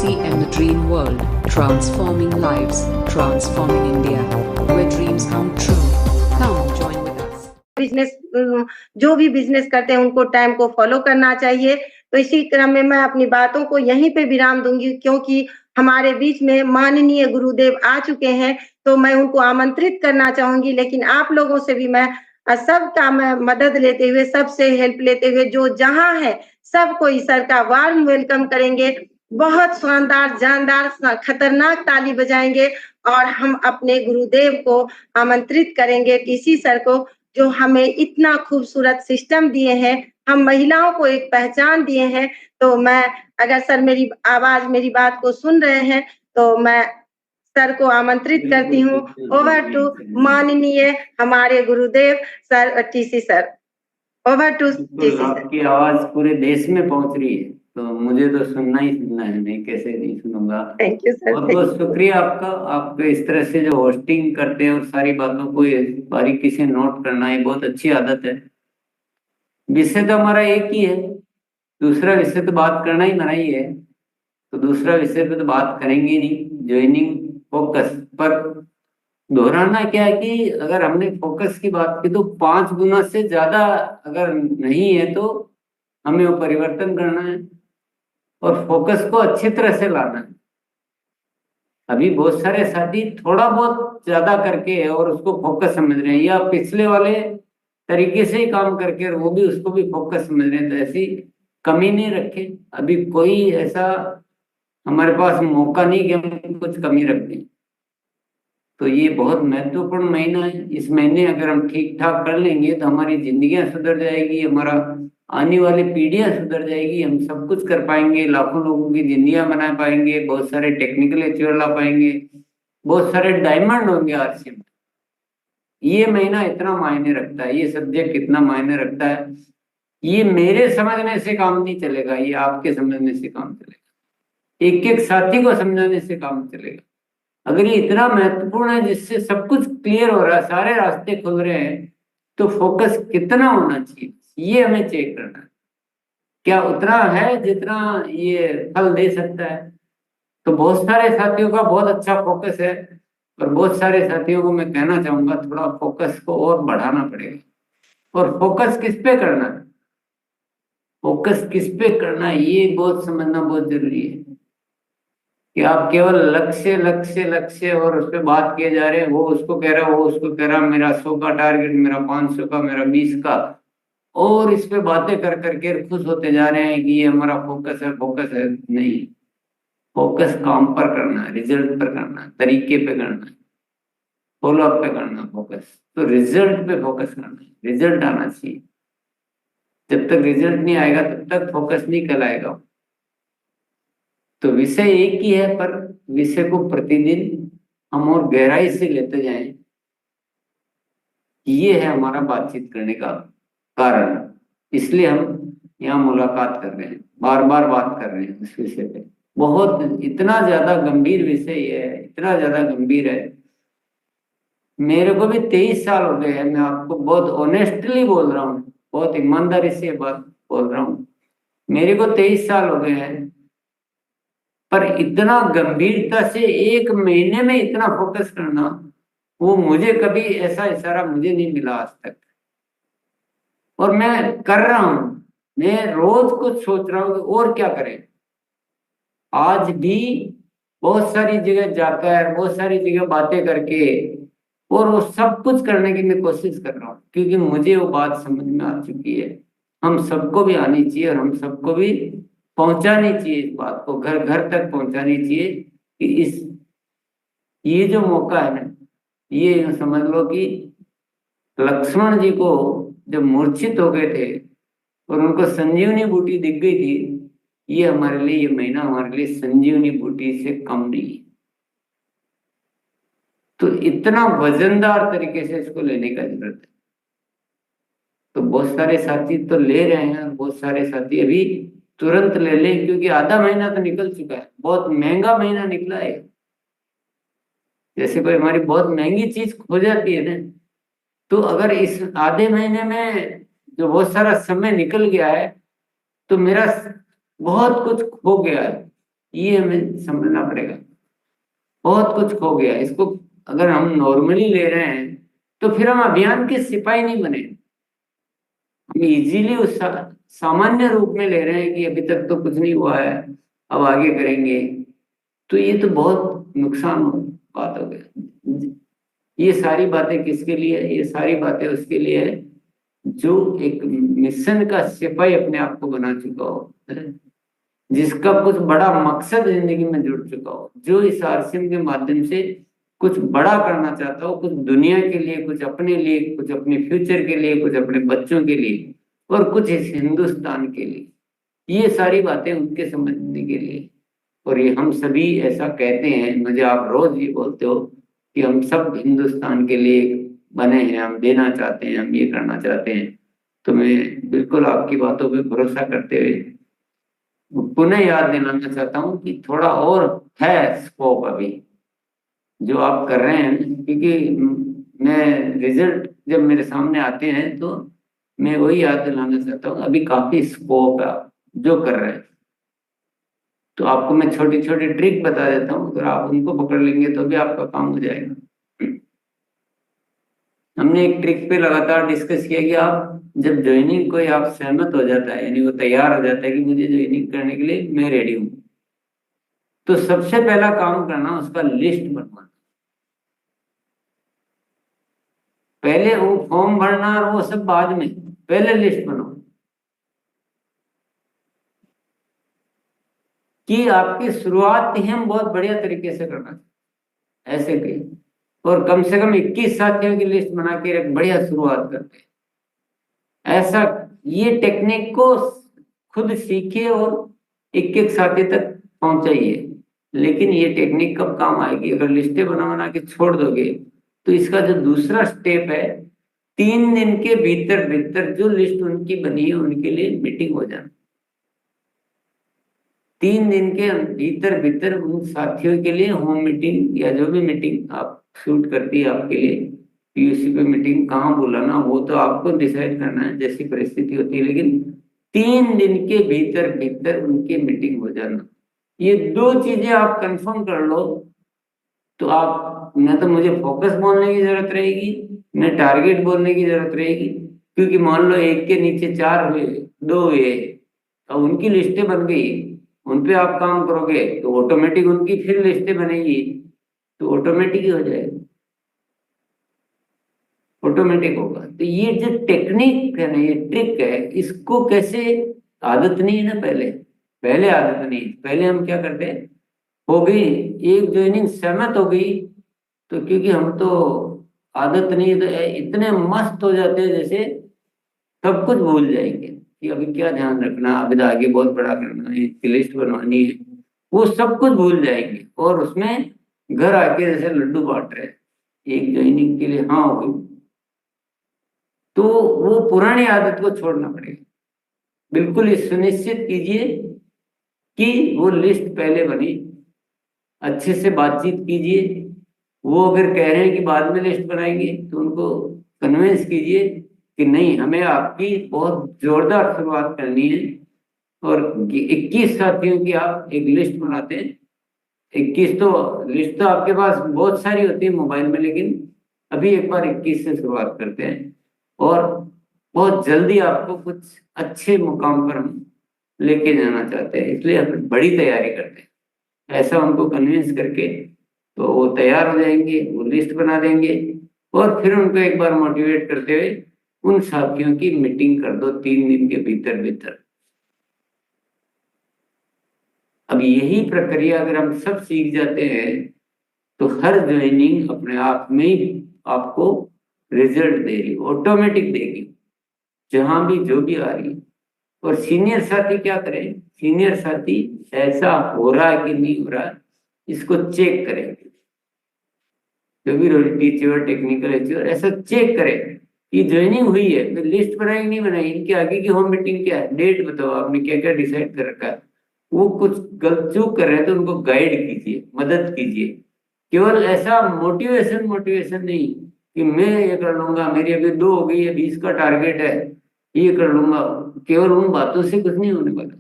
TCM The Dream World, transforming lives, transforming India, where dreams come true. Come join with us. Business जो भी business करते हैं उनको time को follow करना चाहिए। तो इसी क्रम में मैं अपनी बातों को यहीं पे विराम दूंगी, क्योंकि हमारे बीच में माननीय गुरुदेव आ चुके हैं, तो मैं उनको आमंत्रित करना चाहूंगी। लेकिन आप लोगों से भी मैं सबका मैं मदद लेते हुए, सबसे हेल्प लेते हुए, जो जहां है सबको ईश्वर का वार्म वेलकम करेंगे। बहुत शानदार, जानदार, खतरनाक ताली बजाएंगे और हम अपने गुरुदेव को आमंत्रित करेंगे, टीसी सर को, जो हमें इतना खूबसूरत सिस्टम दिए हैं, हम महिलाओं को एक पहचान दिए हैं। तो मैं, अगर सर मेरी आवाज, मेरी बात को सुन रहे हैं, तो मैं सर को आमंत्रित करती हूँ। ओवर टू माननीय हमारे गुरुदेव sir, TC sir. Over to TC sir. आपकी आवाज पूरे देश में पहुंच रही है, तो मुझे तो सुनना ही सुनना है, नहीं कैसे नहीं सुनूंगा। Thank you sir. बहुत बहुत शुक्रिया आपका। आप इस तरह से जो होस्टिंग करते हैं और सारी बातों को बारीकी से नोट करना, ये बहुत अच्छी आदत है। विषय तो हमारा एक ही है, दूसरा विषय तो बात करना ही मना ही है, तो दूसरा विषय पे तो बात करेंगे नहीं। ज्वाइनिंग फोकस पर दोहराना क्या है कि अगर हमने फोकस की बात की तो 5 गुना से ज्यादा अगर नहीं है तो हमें वो परिवर्तन करना है और फोकस को अच्छी तरह से लाना है। अभी बहुत सारे साथी थोड़ा बहुत ज्यादा करके और उसको फोकस समझ रहे हैं, या पिछले वाले तरीके से ही काम करके और वो भी उसको भी फोकस समझ रहे हैं। तो ऐसी कमी नहीं रखे। अभी कोई ऐसा हमारे पास मौका नहीं कि हम कुछ कमी रख दें। तो ये बहुत महत्वपूर्ण महीना है। इस महीने अगर हम ठीक ठाक कर लेंगे तो हमारी जिंदगियां सुधर जाएगी, हमारा आने वाली पीढ़ियां सुधर जाएगी, हम सब कुछ कर पाएंगे, लाखों लोगों की जिंदगियां बना पाएंगे, बहुत सारे टेक्निकल अचीवर ला पाएंगे, बहुत सारे डायमंड होंगे आरसी में। ये महीना इतना मायने रखता है, ये सब्जेक्ट इतना मायने रखता है। ये मेरे समझने से काम नहीं चलेगा, ये आपके समझने से काम चलेगा, एक एक साथी को समझाने से काम चलेगा। अगर ये इतना महत्वपूर्ण है जिससे सब कुछ क्लियर हो रहा है, सारे रास्ते खुल रहे हैं, तो फोकस कितना होना चाहिए ये हमें चेक करना है। क्या उतना है जितना ये फल दे सकता है? तो बहुत सारे साथियों का बहुत अच्छा फोकस है और बहुत सारे साथियों को मैं कहना चाहूंगा थोड़ा फोकस को और बढ़ाना पड़ेगा। और फोकस किस पे करना है, फोकस किस पे करना है, ये बहुत समझना बहुत जरूरी है कि आप केवल लक्ष्य लक्ष्य लक्ष्य और उस पर बात किए जा रहे हैं, वो उसको कह रहा है, वो उसको कह रहा है, मेरा 100 का टारगेट, मेरा 500 का, मेरा 20 का, और इस पे बातें कर करके खुश होते जा रहे हैं कि ये हमारा फोकस है। फोकस है नहीं, फोकस काम पर करना है, रिजल्ट पर करना है, तरीके पे करना है, फॉलो अप पे करना है फोकस। तो रिजल्ट पे फोकस करना है, रिजल्ट आना चाहिए। जब तक रिजल्ट नहीं आएगा तब तक फोकस नहीं कहलाएगा। तो विषय एक ही है, पर विषय को प्रतिदिन हम और गहराई से लेते जाएं, ये है हमारा बातचीत करने का कारण। इसलिए हम यहाँ मुलाकात कर रहे हैं, बार बार बात कर रहे हैं इस विषय पे। बहुत इतना ज्यादा गंभीर विषय है, इतना ज्यादा गंभीर है। मेरे को भी 23 साल हो गए हैं, मैं आपको बहुत ऑनेस्टली बोल रहा हूँ, बहुत ईमानदारी से बात बोल रहा हूँ। मेरे को 23 साल हो गए हैं, पर इतना गंभीरता से एक महीने में इतना फोकस करना, वो मुझे कभी ऐसा इशारा मुझे नहीं मिला आज तक। और मैं कर रहा हूं, मैं रोज कुछ सोच रहा हूं कि और क्या करें। आज भी बहुत सारी जगह जाकर, बहुत सारी जगह बातें करके, और वो सब कुछ करने की मैं कोशिश कर रहा हूँ, क्योंकि मुझे वो बात समझ में आ चुकी है। हम सबको भी आनी चाहिए और हम सबको भी पहुंचानी चाहिए, इस बात को घर घर तक पहुंचानी चाहिए कि ये जो मौका है ना, ये समझ लो कि लक्ष्मण जी को जब मूर्छित हो गए थे और उनको संजीवनी बूटी दिख गई थी, ये हमारे लिए, ये महीना हमारे लिए संजीवनी बूटी से कम नहीं है। तो इतना वजनदार तरीके से इसको लेने का जरूरत है। तो बहुत सारे साथी तो ले रहे हैं, बहुत सारे साथी अभी तुरंत ले लें, क्योंकि आधा महीना तो निकल चुका है, बहुत महंगा महीना निकला है। जैसे कोई हमारी बहुत महंगी चीज खो जाती है ना, तो अगर इस आधे महीने में जो बहुत सारा समय निकल गया है, तो मेरा बहुत कुछ खो गया है। ये हमें समझना पड़ेगा। बहुत कुछ खो गया। इसको अगर हम नॉर्मली ले रहे हैं तो फिर हम अभियान के सिपाही नहीं बने। हम इजीली उस सामान्य रूप में ले रहे हैं कि अभी तक तो कुछ नहीं हुआ है, अब आगे करेंगे, तो ये तो बहुत नुकसान बात हो गया। ये सारी बातें किसके लिए है? ये सारी बातें उसके लिए है जो एक मिशन का सिपाही अपने आप को बना चुका हो, जिसका कुछ बड़ा मकसद जिंदगी में जुड़ चुका हो, जो इस आरसीएम के माध्यम से कुछ बड़ा करना चाहता हो, कुछ दुनिया के लिए, कुछ अपने लिए, कुछ अपने फ्यूचर के लिए, कुछ अपने बच्चों के लिए, और कुछ इस हिंदुस्तान के लिए। ये सारी बातें उनके समझने के लिए। और ये हम सभी ऐसा कहते हैं, मुझे आप रोज ये बोलते हो कि हम सब हिंदुस्तान के लिए बने हैं, हम देना चाहते हैं, हम ये करना चाहते हैं। तो मैं बिल्कुल आपकी बातों पे भरोसा करते हुए पुनः याद दिलाना चाहता हूँ कि थोड़ा और है स्कोप अभी जो आप कर रहे हैं, क्योंकि मैं रिजल्ट जब मेरे सामने आते हैं तो मैं वही याद दिलाना चाहता हूँ, अभी काफी स्कोप है आप जो कर रहे हैं। तो आपको मैं छोटी छोटी ट्रिक बता देता हूँ, अगर आप उनको पकड़ लेंगे तो भी आपका काम हो जाएगा। हमने एक ट्रिक पे लगातार डिस्कस किया कि आप जब ज्वाइनिंग कोई आप सहमत हो जाता है, यानी वो तैयार हो जाता है कि मुझे ज्वाइनिंग करने के लिए मैं रेडी हूँ, तो सबसे पहला काम करना उसका लिस्ट बनवाना। पहले वो फॉर्म भरना और वो सब बाद में, पहले लिस्ट बनाओ कि आपकी शुरुआत ही हम बहुत बढ़िया तरीके से करना ऐसे कही, और कम से कम 21 साथियों की लिस्ट बना के एक बढ़िया शुरुआत करते हैं। ऐसा ये टेक्निक को खुद सीखिए और एक एक साथी तक पहुंचाइए। लेकिन ये टेक्निक कब काम आएगी? अगर लिस्टें बना बना के छोड़ दोगे तो इसका जो दूसरा स्टेप है, 3 दिन के भीतर भीतर जो लिस्ट उनकी बनी है उनके लिए मीटिंग हो जाना। 3 दिन के भीतर भीतर उन साथियों के लिए होम मीटिंग या जो भी मीटिंग आप शूट करती है आपके लिए, पीयूसी पे मीटिंग कहाँ बुलाना वो तो आपको डिसाइड करना है जैसी परिस्थिति होती है, लेकिन 3 दिन के भीतर भीतर उनकी मीटिंग हो जाना। ये 2 चीजें आप कंफर्म कर लो तो आप न तो मुझे फोकस बोलने की जरूरत रहेगी, न टारगेट बोलने की जरूरत रहेगी। क्योंकि मान लो एक के नीचे 4 हुए, 2 हुए, और उनकी लिस्टें बन गई, उन पे आप काम करोगे तो ऑटोमेटिक उनकी फिर लिस्टें बनेगी, तो ऑटोमेटिक ही हो जाएगा, ऑटोमेटिक होगा। तो ये जो टेक्निक है ना, ये ट्रिक है, इसको कैसे, आदत नहीं है ना, पहले आदत नहीं। पहले हम क्या करते हैं, हो गई एक ज्वाइनिंग सहमत हो गई तो क्योंकि हम तो आदत नहीं है तो इतने मस्त हो जाते हैं जैसे सब कुछ भूल जाएंगे कि अभी क्या ध्यान रखना, अभी तो आगे बहुत बड़ा करना है, इसकी लिस्ट बनवानी है, वो सब कुछ भूल जाएंगे और उसमें घर आके जैसे लड्डू बांट रहे हैं एक ज्वाइनिंग के लिए। हाँ हो गई, तो वो पुरानी आदत को छोड़ना पड़ेगा। बिल्कुल ये सुनिश्चित कीजिए कि वो लिस्ट पहले बनी, अच्छे से बातचीत कीजिए। वो अगर कह रहे हैं कि बाद में लिस्ट बनाएंगे तो उनको कन्विंस कीजिए कि नहीं, हमें आपकी बहुत जोरदार शुरुआत करनी है। और 21 साथियों की आप एक लिस्ट बनाते हैं, 21 तो लिस्ट तो आपके पास बहुत सारी होती है मोबाइल में, लेकिन अभी एक बार 21 से शुरुआत करते हैं और बहुत जल्दी आपको कुछ अच्छे मुकाम पर हम लेके जाना चाहते हैं, इसलिए हम बड़ी तैयारी करते हैं। ऐसा उनको कन्विंस करके तो वो तैयार हो जाएंगे, वो लिस्ट बना देंगे और फिर उनको एक बार मोटिवेट करते हुए उन साथियों की मीटिंग कर दो 3 दिन के भीतर भीतर। अब यही प्रक्रिया अगर हम सब सीख जाते हैं तो हर ज्वाइनिंग अपने आप में ही आपको रिजल्ट देगी, ऑटोमेटिक देगी, जहां भी जो भी आ रही है। और सीनियर साथी क्या करें, सीनियर साथी ऐसा हो रहा है कि नहीं हो रहा है इसको चेक करें। जो भी रोल टीचर, टेक्निकल एचर, ऐसा चेक करें कि ज्वाइनिंग हुई है तो लिस्ट बनाई नहीं बनाई, इनके आगे की होम मीटिंग क्या है, डेट बताओ, आपने क्या क्या डिसाइड कर रखा है। वो कुछ गलत चूक कर रहे हैं तो उनको गाइड कीजिए, मदद कीजिए। केवल ऐसा मोटिवेशन मोटिवेशन नहीं कि मैं ये कर लूंगा, मेरी अभी 2 हो गई है, 20 का टारगेट है, ये कर लूंगा, केवल उन बातों से कुछ नहीं होने वाला।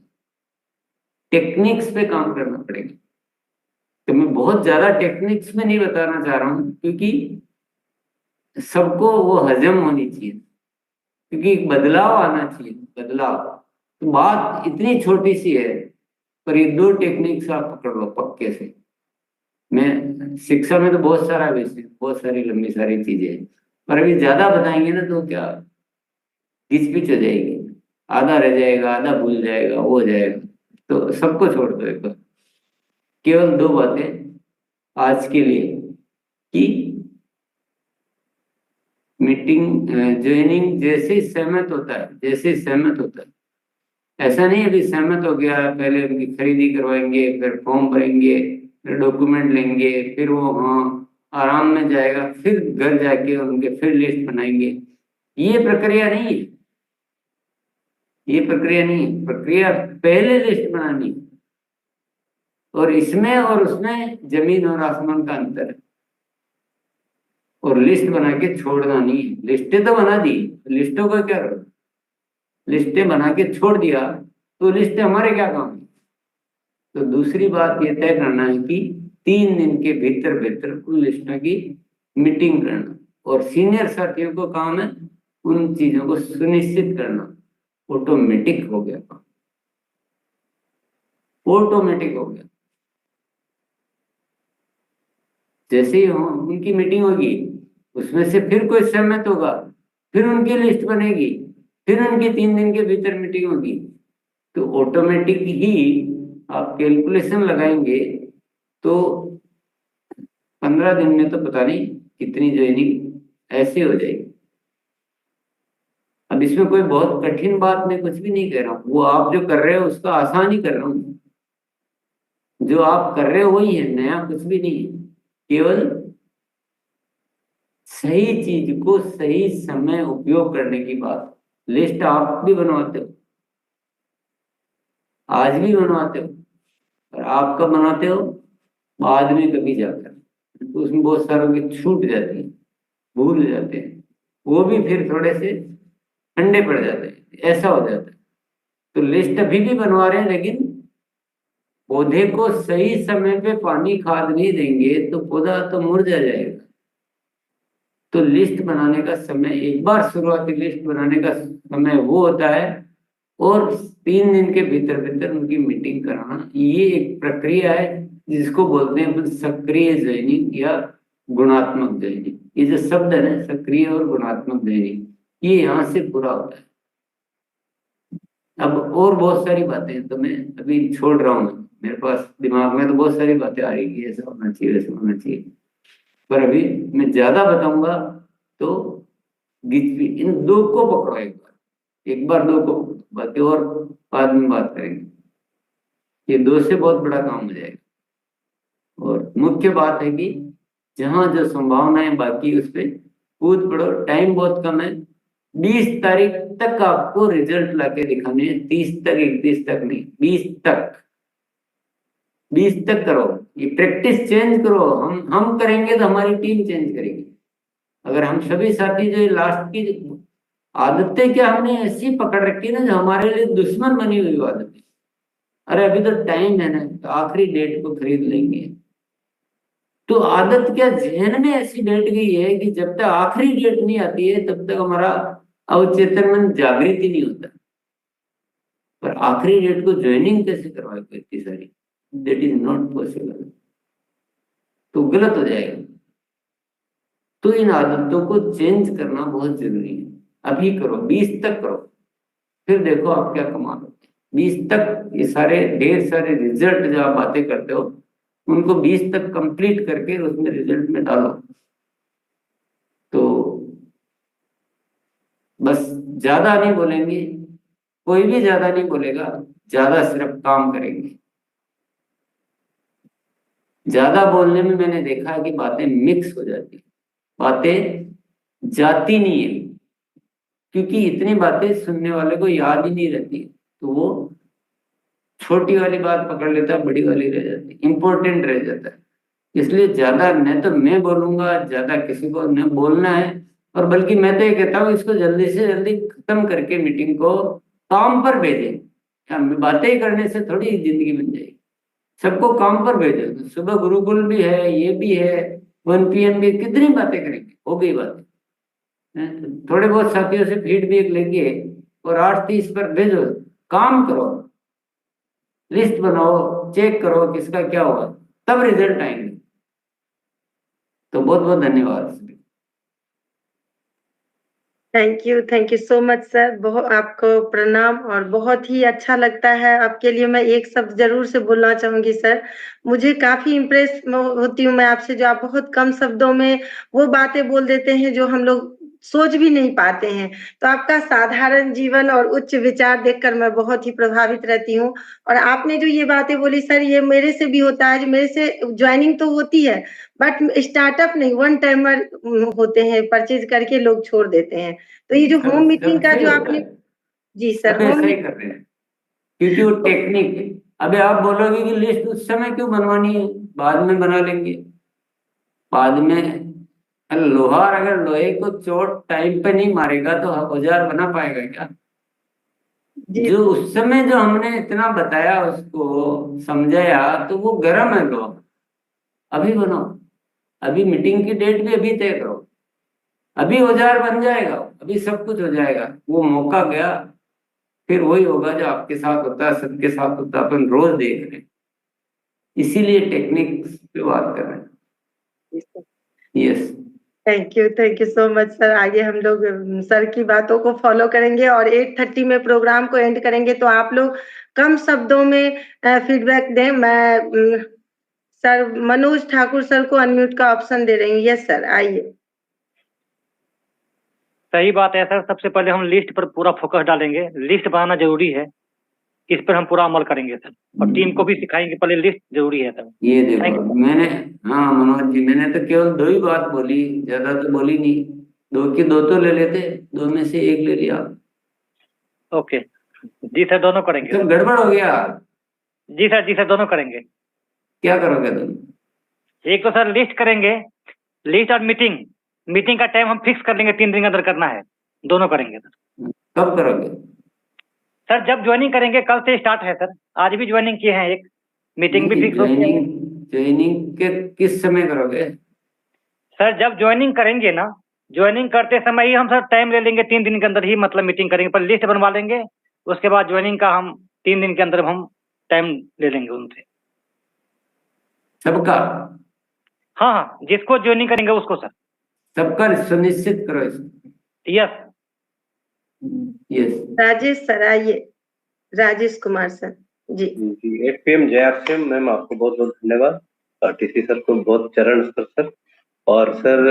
टेक्निक्स पे काम करना पड़ेगा। तो मैं बहुत ज्यादा टेक्निक्स में नहीं बताना चाह रहा हूँ, क्योंकि सबको वो हजम होनी चाहिए, क्योंकि बदलाव आना चाहिए, बदलाव। तो बात इतनी छोटी सी है, पर ये 2 टेक्निक्स आप पकड़ लो पक्के से। मैं शिक्षा में तो बहुत सारा विषय, बहुत सारी लंबी सारी चीजें हैं, पर अभी ज्यादा बताएंगे ना तो क्या घिचपिच हो जाएगी, आधा रह जाएगा, आधा भूल जाएगा, वो हो जाएगा। तो सबको छोड़ दो एक बार, केवल 2 बातें आज के लिए कि मीटिंग ज्वाइनिंग जैसे ही सहमत होता है, जैसे ही सहमत होता है, ऐसा नहीं अभी सहमत हो गया पहले उनकी खरीदी करवाएंगे, फिर फॉर्म भरेंगे, फिर डॉक्यूमेंट लेंगे, फिर वो हाँ आराम में जाएगा, फिर घर जाके उनके फिर लिस्ट बनाएंगे। ये प्रक्रिया नहीं है, ये प्रक्रिया नहीं है। प्रक्रिया पहले लिस्ट बनानी है, और इसमें और उसमें जमीन और आसमान का अंतर है। और लिस्ट बना के छोड़ना नहीं है। लिस्टें तो बना दी, लिस्टों का क्या करो, लिस्टें बना के छोड़ दिया तो लिस्टें हमारे क्या काम है। तो दूसरी बात ये तय करना है कि 3 दिन के भीतर भीतर उन लिस्टों की मीटिंग करना, और सीनियर साथियों को काम है उन चीजों को सुनिश्चित करना। ऑटोमेटिक हो गया काम, ऑटोमेटिक हो गया। जैसे ही उनकी मीटिंग होगी, उसमें से फिर कोई सहमत होगा, फिर उनकी लिस्ट बनेगी, फिर उनकी 3 दिन के भीतर मीटिंग होगी। तो ऑटोमेटिक ही आप कैलकुलेशन लगाएंगे तो 15 दिन में तो पता नहीं कितनी ज्वाइनिंग ऐसे हो जाएगी। अब इसमें कोई बहुत कठिन बात मैं कुछ भी नहीं कह रहा हूँ, वो आप जो कर रहे हो उसका आसान ही कर रहा हूँ। जो आप कर रहे हो वही है, नया कुछ भी नहीं है। केवल सही चीज को सही समय उपयोग करने की बात। लिस्ट आप भी बनवाते हो, आज भी बनवाते हो, और आप कब बनाते हो, बाद में कभी जाकर, तो उसमें बहुत सारों की छूट जाती है, भूल जाते हैं, वो भी फिर थोड़े से ठंडे पड़ जाते हैं, ऐसा हो जाता है। तो लिस्ट अभी भी बनवा रहे हैं, लेकिन पौधे को सही समय पे पानी खाद नहीं देंगे तो पौधा तो मुरझा जाएगा। तो लिस्ट बनाने का समय, एक बार शुरुआती लिस्ट बनाने का समय वो होता है, और 3 दिन के भीतर भीतर उनकी मीटिंग कराना। ये एक प्रक्रिया है जिसको बोलते हैं अपन सक्रिय ज्वाइनिंग या गुणात्मक ज्वाइनिंग। ये जो शब्द है ना, सक्रिय और गुणात्मक ज्वाइनिंग, ये यहाँ से पूरा होता है। अब और बहुत सारी बातें तो मैं अभी छोड़ रहा हूँ, मेरे पास दिमाग में तो बहुत सारी बातें आ रही है, ऐसा होना चाहिए, ऐसा होना चाहिए, पर अभी मैं ज्यादा बताऊंगा तो इन 2 को पकड़ो एक बार 2 को बाकी और बाद में बात करेंगे। ये 2 से बहुत बड़ा काम हो जाएगा। और मुख्य बात है कि जहां जो संभावनाएं बाकी उस पर कूद पड़ो। टाइम बहुत कम है, 20 तारीख तक आपको रिजल्ट लाके दिखाने हैं। 30 तक, 31 तक नहीं, 20 तक, 20 तक करो। ये प्रैक्टिस चेंज करो। हम करेंगे तो हमारी टीम चेंज करेगी। अगर हम सभी साथी जो लास्ट की आदतें क्या हमने ऐसी पकड़ रखी है ना, जो हमारे लिए दुश्मन बनी हुई आदतें। अरे अभी तो टाइम है ना, तो आखिरी डेट को खरीद लेंगे। तो आदत क्या जहन में ऐसी बैठ गई है कि जब तक आखिरी डेट नहीं आती है तब तक हमारा अवचेतन मन जागृत ही नहीं होता। पर आखिरी डेट को ज्वाइनिंग कैसे करवाए कोई इतनी सारी, दैट इज नॉट पॉसिबल। तो गलत हो जाएगा। तो इन आदतों को चेंज करना बहुत जरूरी है। अभी करो, 20 तक करो, फिर देखो आप क्या कमाल होते हैं। 20 तक ये सारे ढेर सारे रिजल्ट जो आप बातें करते हो, उनको 20 तक कंप्लीट करके उसमें रिजल्ट में डालो। तो बस ज्यादा नहीं बोलेंगे, कोई भी ज्यादा नहीं बोलेगा, ज्यादा सिर्फ काम करेंगे। ज्यादा बोलने में मैंने देखा है कि बातें मिक्स हो जाती है, बातें जाती नहीं है, क्योंकि इतनी बातें सुनने वाले को याद ही नहीं रहती। तो वो छोटी वाली बात पकड़ लेता है, बड़ी वाली रह जाती है, इंपॉर्टेंट रह जाता है। इसलिए ज्यादा न तो मैं बोलूंगा, ज्यादा किसी को न बोलना है। और बल्कि मैं तो ये कहता हूँ, इसको जल्दी से जल्दी खत्म करके मीटिंग को काम पर भेजें। बातें ही करने से थोड़ी जिंदगी बन जाएगी। सबको काम पर भेजो। सुबह गुरुकुल भी है, ये भी है, 1 PM भी, कितनी बातें करेंगे, हो गई बातें। थोड़े बहुत साथियों से फीडबैक लेके और 8:30 पर भेजो, काम करो, लिस्ट बनाओ, चेक करो किसका क्या हुआ, तब रिजल्ट आएंगे। तो बहुत बहुत धन्यवाद। Thank you so much sir. बहुत आपको प्रणाम और बहुत ही अच्छा लगता है। आपके लिए मैं एक शब्द जरूर से बोलना चाहूंगी सर। मुझे काफी इम्प्रेस होती हूँ मैं आपसे, जो आप बहुत कम शब्दों में वो बातें बोल देते हैं जो हम लोग सोच भी नहीं पाते हैं। तो आपका साधारण जीवन और उच्च विचार देखकर मैं बहुत ही प्रभावित रहती हूँ। और आपने जो ये बातें बोली सर, ये मेरे से भी होता है। जो मेरे से ज्वाइनिंग तो होती है, बट स्टार्टअप नहीं, वन टाइमर होते हैं, परचेज करके लोग छोड़ देते हैं। तो ये जो होम मीटिंग का जो आपने, जी सर, सब होम ऐसा ही कर रहे हैं, क्योंकि वो टेक्निक है। अबे आप बोलोगे कि लिस्ट उस समय क्यों बनवानी है, बाद में बना लेंगे। बाद में लोहार अगर लोहे को चोट टाइम पे नहीं मारेगा तो औजार बना पाएगा क्या? जी जो उस समय जो हमने इतना बताया, उसको समझाया, तो वो गर्म है लोहा। अभी बनाओ, अभी मीटिंग की डेट भी अभी तय करो, अभी औजार बन जाएगा, अभी सब कुछ हो जाएगा। वो मौका गया, फिर वही होगा जो आपके साथ होता है, सबके साथ होता है, अपन रोज देख रहे हैं। इसीलिए टेक्निक पे बात कर रहे हैं। Yes, thank you so much sir. आगे हम लोग सर की बातों को फॉलो करेंगे और 8:30 में प्रोग्राम को एंड करेंगे। तो आप लोग कम शब्दों में फीडबैक दें। मैं सर मनोज ठाकुर सर को अनम्यूट का ऑप्शन दे रही हूँ। यस सर, आइए। सही बात है सर। सबसे पहले हम लिस्ट पर पूरा फोकस डालेंगे। लिस्ट बनाना जरूरी है, इस पर हम पूरा अमल करेंगे सर, और टीम को भी सिखाएंगे। पहले लिस्ट जरूरी है सर। ये देखो मैंने, हाँ मनोज जी, मैंने तो केवल 2 ही बात बोली, ज्यादा तो बोली नहीं। 2 की 2 तो ले लेते, 2 में से 1 ले लिया। ओके जी सर, दोनों करेंगे। सब गड़बड़ हो गया। जी सर दोनों करेंगे। क्या करोगे तुम? एक तो सर लिस्ट करेंगे, लिस्ट और मीटिंग का टाइम हम फिक्स कर लेंगे, 3 दिन के अंदर करना है। दोनों करेंगे सर। कब करोगे? सर जब ज्वाइनिंग करेंगे, कल से स्टार्ट है सर। आज भी ज्वाइनिंग किए हैं, एक मीटिंग भी फिक्स हो गई है। ज्वाइनिंग के किस समय करोगे? सर जब ज्वाइनिंग करेंगे ना, ज्वाइनिंग करते समय ही हम सर टाइम ले लेंगे, 3 दिन के अंदर ही मतलब मीटिंग करेंगे। पर लिस्ट बनवा लेंगे, उसके बाद ज्वाइनिंग का हम 3 दिन के अंदर हम टाइम ले लेंगे उनसे। सबका? हाँ, जिसको ज्वाइनिंग करेंगे उसको सर। सबका सुनिश्चित करो इसको। Yes yes. राजेश सर आइए, राजेश कुमार सर। जी 8 PM जय आरसीएम मैम, आपको बहुत बहुत धन्यवाद। टीसी सर को बहुत चरण स्तर सर। और सर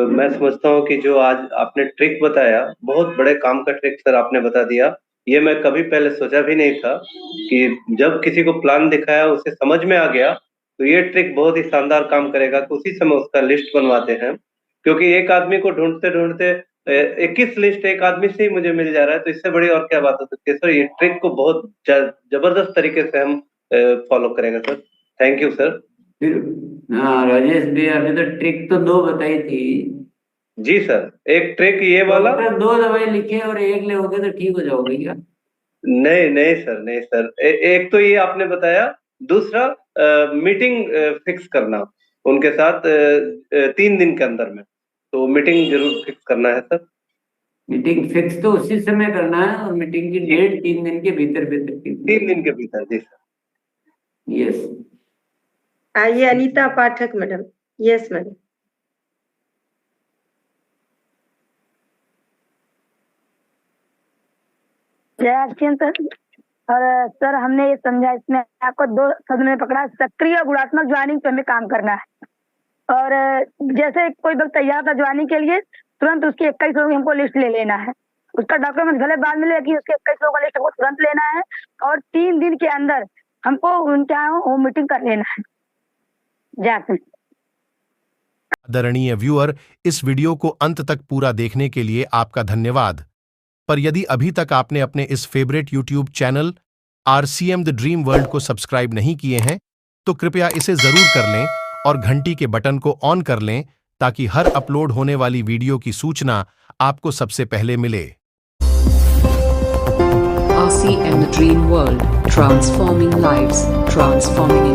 मैं समझता हूँ कि जो आज आपने ट्रिक बताया, बहुत बड़े काम का ट्रिक सर आपने बता दिया। ये मैं कभी पहले सोचा भी नहीं था कि जब किसी को प्लान दिखाया, उसे समझ में आ गया, तो ये ट्रिक बहुत ही शानदार काम करेगा कि उसी समय उसका लिस्ट बनवाते हैं। क्योंकि एक आदमी को ढूंढते ढूंढते 21 लिस्ट एक आदमी से ही मुझे मिल जा रहा है, तो इससे बड़ी और क्या बात हो सकती है सर। ये ट्रिक को बहुत जबरदस्त तरीके से हम फॉलो करेंगे सर। Thank you sir. फिर हाँ राजेश भी, अभी तो ट्रिक तो 2 बताई थी। जी सर, एक ट्रिक ये वाला। 2 दवाई लिखे और 1 लोगे तो ठीक हो जाओगे क्या? नहीं नहीं सर, नहीं सर। एक तो ये आपने बताया, दूसरा मीटिंग फिक्स करना उनके साथ 3 दिन के अंदर में। तो मीटिंग जरूर फिक्स करना है सर। मीटिंग फिक्स तो उसी समय करना है, और मीटिंग की डेट 3 दिन के भीतर भीतर 3 दिन के भीतर। जी सर। यस। आइए अनीता पाठक मैडम। Yes madam. जय आरसीएम सर। और सर हमने ये समझा, इसमें आपको 2 शब्द में पकड़ा, सक्रिय और गुणात्मक ज्वाइनिंग पे हमें काम करना है। और जैसे कोई वक्त तैयार था ज्वाइनिंग के लिए, तुरंत उसकी 21 लोगों की हमको लिस्ट ले लेना है। उसका डॉक्यूमेंट भले बाद में लेगी, उसके 21 लोगों का लिस्ट हमको तुरंत लेना है, और 3 दिन के अंदर हमको उनके यहाँ होम मीटिंग कर लेना है। जय। आदरणीय व्यूअर, इस वीडियो को अंत तक पूरा देखने के लिए आपका धन्यवाद। पर यदि अभी तक आपने अपने इस favourite YouTube channel RCM the dream world को सब्सक्राइब नहीं किए हैं, तो कृपया इसे जरूर कर लें और घंटी के बटन को ऑन कर लें, ताकि हर अपलोड होने वाली वीडियो की सूचना आपको सबसे पहले मिले। Awesome. RCM The Dream World, transforming lives, transforming